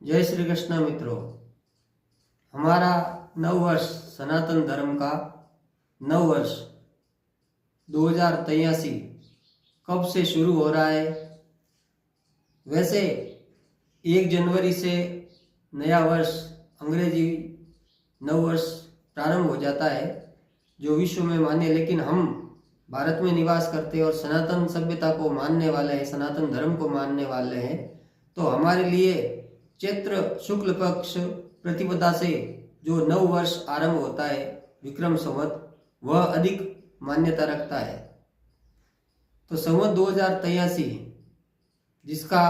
जय श्री कृष्ण मित्रों। हमारा नव वर्ष सनातन धर्म का नव वर्ष 2083 कब से शुरू हो रहा है। वैसे 1 जनवरी से नया वर्ष अंग्रेजी नव वर्ष प्रारंभ हो जाता है जो विश्व में मान्य, लेकिन हम भारत में निवास करते हैं और सनातन सभ्यता को मानने वाले हैं, सनातन धर्म को मानने वाले हैं। तो हमारे लिए चैत्र शुक्ल पक्ष प्रतिपदा से जो नव वर्ष आरंभ होता है विक्रम संवत, वह अधिक मान्यता रखता है। तो संवत 2083 जिसका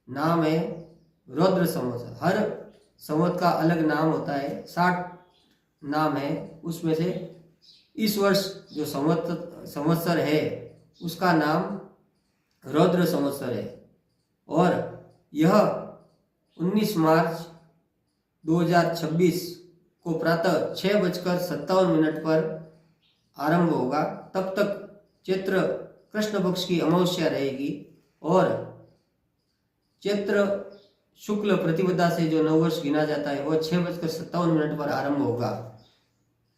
नाम है रौद्र संवत, हर संवत का अलग नाम होता है, 60 नाम है, उसमें से इस वर्ष जो संवत्सर है उसका नाम रौद्र संवत्सर है और यह 19 मार्च 2026 को प्रातः 6:57 पर आरंभ होगा। तब तक चैत्र कृष्ण पक्ष की अमावस्या रहेगी और चैत्र शुक्ल प्रतिपदा से जो नववर्ष गिना जाता है वह 6:57 पर आरंभ होगा,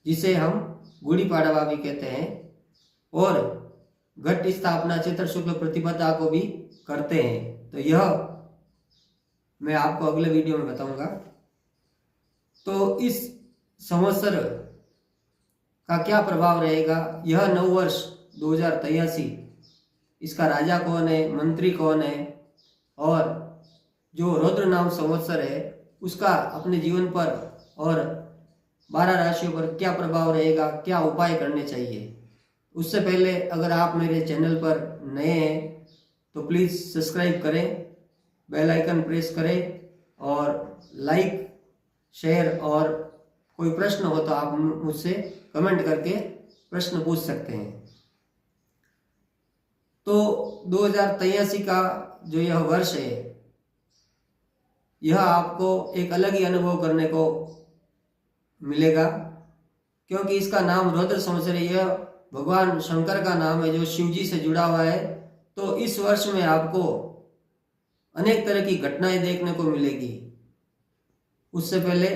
जिसे हम गुड़ी पाड़वा भी कहते हैं। और घट स्थापना चैत्र शुक्ल प्रतिपदा को भी करते हैं। तो यह मैं आपको अगले वीडियो में बताऊंगा। तो इस संवत्सर का क्या प्रभाव रहेगा, यह नव वर्ष 2083 इसका राजा कौन है, मंत्री कौन है और जो रौद्र नाम संवत्सर है उसका अपने जीवन पर और 12 राशियों पर क्या प्रभाव रहेगा, क्या उपाय करने चाहिए। उससे पहले अगर आप मेरे चैनल पर नए हैं तो प्लीज़ सब्सक्राइब करें, बेल आइकन प्रेस करें और लाइक शेयर, और कोई प्रश्न हो तो आप मुझसे कमेंट करके प्रश्न पूछ सकते हैं। तो 2083 का जो यह वर्ष है यह आपको एक अलग ही अनुभव करने को मिलेगा, क्योंकि इसका नाम रौद्र संवत्सर है। यह भगवान शंकर का नाम है जो शिव जी से जुड़ा हुआ है। तो इस वर्ष में आपको अनेक तरह की घटनाएं देखने को मिलेगी। उससे पहले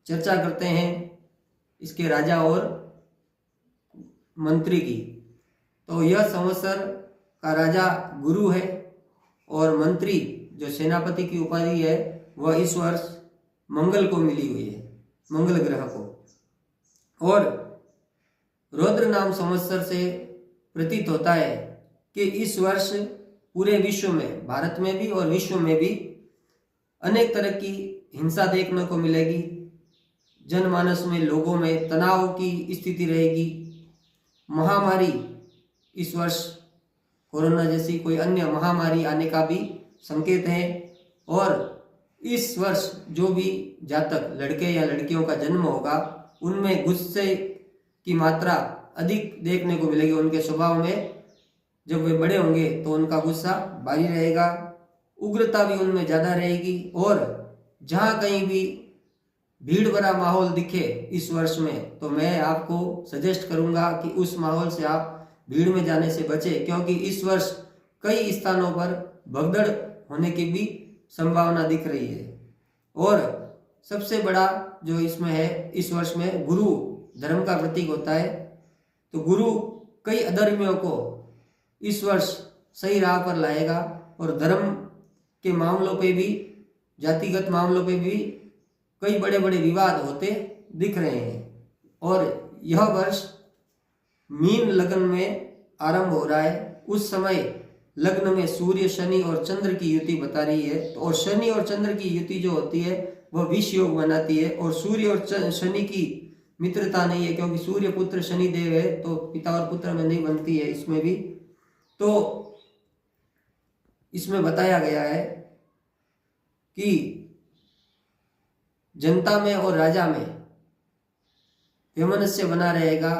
चर्चा करते हैं इसके राजा और मंत्री की। तो यह संवत्सर का राजा गुरु है और मंत्री जो सेनापति की उपाधि है वह इस वर्ष मंगल को मिली हुई है, मंगल ग्रह को। और रौद्र नाम संवत्सर से प्रतीत होता है कि इस वर्ष पूरे विश्व में, भारत में भी और विश्व में भी अनेक तरह की हिंसा देखने को मिलेगी। जनमानस में, लोगों में तनाव की स्थिति रहेगी। महामारी इस वर्ष कोरोना जैसी कोई अन्य महामारी आने का भी संकेत है। और इस वर्ष जो भी जातक लड़के या लड़कियों का जन्म होगा उनमें गुस्से की मात्रा अधिक देखने को मिलेगी। उनके स्वभाव में जब वे बड़े होंगे तो उनका गुस्सा भारी रहेगा, उग्रता भी उनमें ज़्यादा रहेगी। और जहाँ कहीं भी भीड़ भरा माहौल दिखे इस वर्ष में तो मैं आपको सजेस्ट करूँगा कि उस माहौल से आप भीड़ में जाने से बचें, क्योंकि इस वर्ष कई स्थानों पर भगदड़ होने की भी संभावना दिख रही है। और सबसे बड़ा जो इसमें है, इस वर्ष में गुरु धर्म का प्रतीक होता है। तो गुरु कई अधर्मियों को इस वर्ष सही राह पर लाएगा और धर्म के मामलों पे भी, जातिगत मामलों पे भी कई बड़े बड़े विवाद होते दिख रहे हैं। और यह वर्ष मीन लग्न में आरंभ हो रहा है। उस समय लग्न में सूर्य, शनि और चंद्र की युति बता रही है। और शनि और चंद्र की युति जो होती है वह विष योग बनाती है। और सूर्य और शनि की मित्रता नहीं है, क्योंकि सूर्य पुत्र शनि देव है, तो पिता और पुत्र में नहीं बनती है इसमें भी। तो इसमें बताया गया है कि जनता में और राजा में वैमनस्य बना रहेगा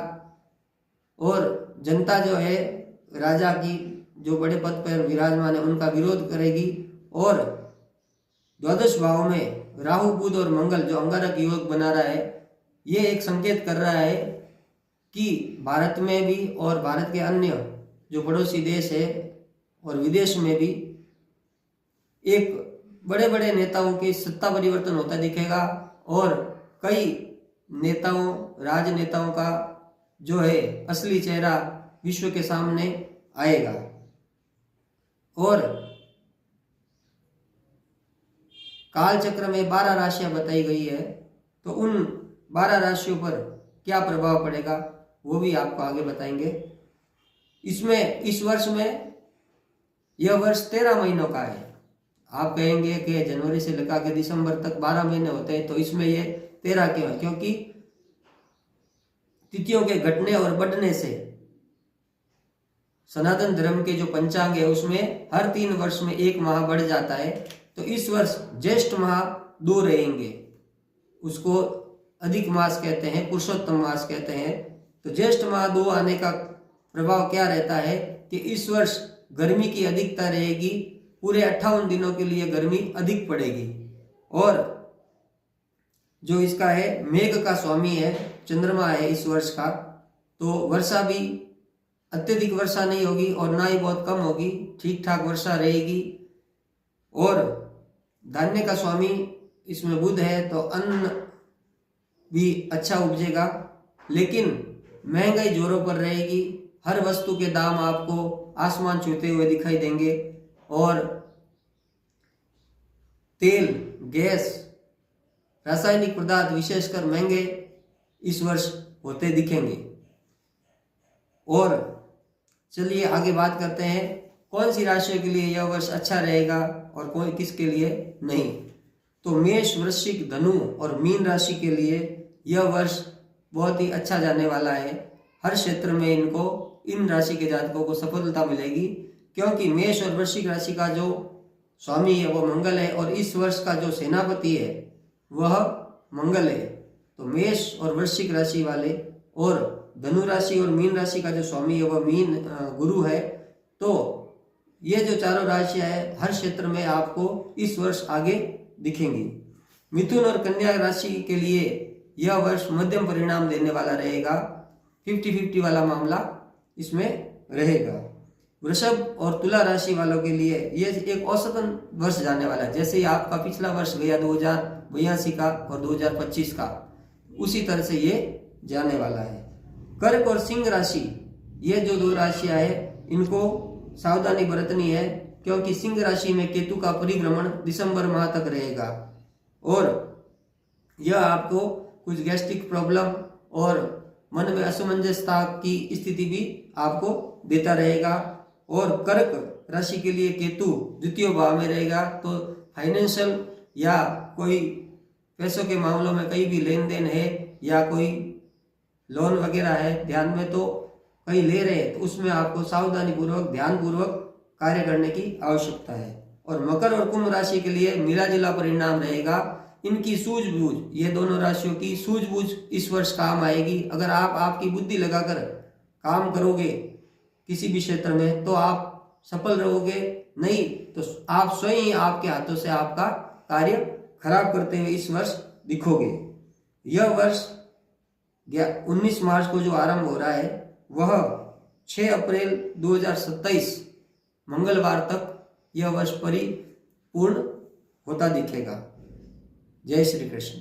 और जनता जो है राजा की जो बड़े पद पर विराजमान है उनका विरोध करेगी। और द्वादश भाव में राहु, बुध और मंगल जो अंगारक योग बना रहा है, ये एक संकेत कर रहा है कि भारत में भी और भारत के अन्य जो पड़ोसी देश है और विदेश में भी एक बड़े बड़े नेताओं के सत्ता परिवर्तन होता दिखेगा और कई नेताओं, राजनेताओं का जो है असली चेहरा विश्व के सामने आएगा। और काल चक्र में 12 राशियां बताई गई है, तो उन 12 राशियों पर क्या प्रभाव पड़ेगा वो भी आपको आगे बताएंगे। इसमें इस वर्ष में यह वर्ष 13 महीनों का है। आप कहेंगे कि जनवरी से लेकर के दिसंबर तक 12 महीने होते हैं, तो इसमें ये 13 क्यों है? क्योंकि तिथियों के घटने और बढ़ने से सनातन धर्म के जो पंचांग है उसमें हर 3 वर्ष में 1 माह बढ़ जाता है। तो इस वर्ष ज्येष्ठ माह 2 रहेंगे, उसको अधिक मास कहते हैं, पुरुषोत्तम मास कहते हैं। तो ज्येष्ठ माह 2 आने का प्रभाव क्या रहता है कि इस वर्ष गर्मी की अधिकता रहेगी, पूरे 58 दिनों के लिए गर्मी अधिक पड़ेगी। और जो इसका है मेघ का स्वामी है, चंद्रमा है इस वर्ष का, तो वर्षा भी अत्यधिक वर्षा नहीं होगी और ना ही बहुत कम होगी, ठीक ठाक वर्षा रहेगी। और धान्य का स्वामी इसमें बुध है, तो अन्न भी अच्छा उपजेगा, लेकिन महंगाई जोरों पर रहेगी। हर वस्तु के दाम आपको आसमान छूते हुए दिखाई देंगे और तेल, गैस, रासायनिक पदार्थ विशेषकर महंगे इस वर्ष होते दिखेंगे। और चलिए आगे बात करते हैं कौन सी राशियों के लिए यह वर्ष अच्छा रहेगा और कौन किसके लिए नहीं। तो मेष, वृश्चिक, धनु और मीन राशि के लिए यह वर्ष बहुत ही अच्छा जाने वाला है। हर क्षेत्र में इन राशि के जातकों को सफलता मिलेगी, क्योंकि मेष और वृश्चिक राशि का जो स्वामी है वो मंगल है और इस वर्ष का जो सेनापति है वह मंगल है। तो मेष और वृश्चिक राशि वाले और धनु राशि और मीन राशि का जो स्वामी है वह मीन गुरु है। तो ये जो चारों राशियां है हर क्षेत्र में आपको इस वर्ष आगे दिखेंगी। मिथुन और कन्या राशि के लिए यह वर्ष मध्यम परिणाम देने वाला रहेगा, 50-50 वाला मामला इसमें रहेगा। वृषभ और तुला राशि वालों के लिए यह एक औसतन वर्ष जाने वाला है। जैसे ही आपका पिछला वर्ष गया 2082 का और 2025 का, उसी तरह से ये जाने वाला है। कर्क और सिंह राशि, ये जो 2 राशियां है इनको सावधानी बरतनी है, क्योंकि सिंह राशि में केतु का परिभ्रमण दिसंबर माह तक रहेगा और यह आपको कुछ गैस्ट्रिक प्रॉब्लम और मन में असमंजसता की स्थिति भी आपको देता रहेगा। और कर्क राशि के लिए केतु द्वितीय भाव में रहेगा, तो फाइनेंशियल या कोई पैसों के मामलों में कहीं भी लेन देन है या कोई लोन वगैरह है ध्यान में तो कहीं ले रहे हैं, तो उसमें आपको सावधानी पूर्वक, ध्यान पूर्वक कार्य करने की आवश्यकता है। और मकर और कुंभ राशि के लिए मिला जुला परिणाम रहेगा। इनकी सूझबूझ, ये दोनों राशियों की सूझबूझ इस वर्ष काम आएगी। अगर आप आपकी बुद्धि लगाकर काम करोगे किसी भी क्षेत्र में तो आप सफल रहोगे, नहीं तो आप स्वयं ही आपके हाथों से आपका कार्य खराब करते हुए इस वर्ष दिखोगे। यह वर्ष 19 मार्च को जो आरंभ हो रहा है वह 6 अप्रैल 2027 मंगलवार तक यह वर्ष परिपूर्ण होता दिखेगा। जय श्री कृष्ण।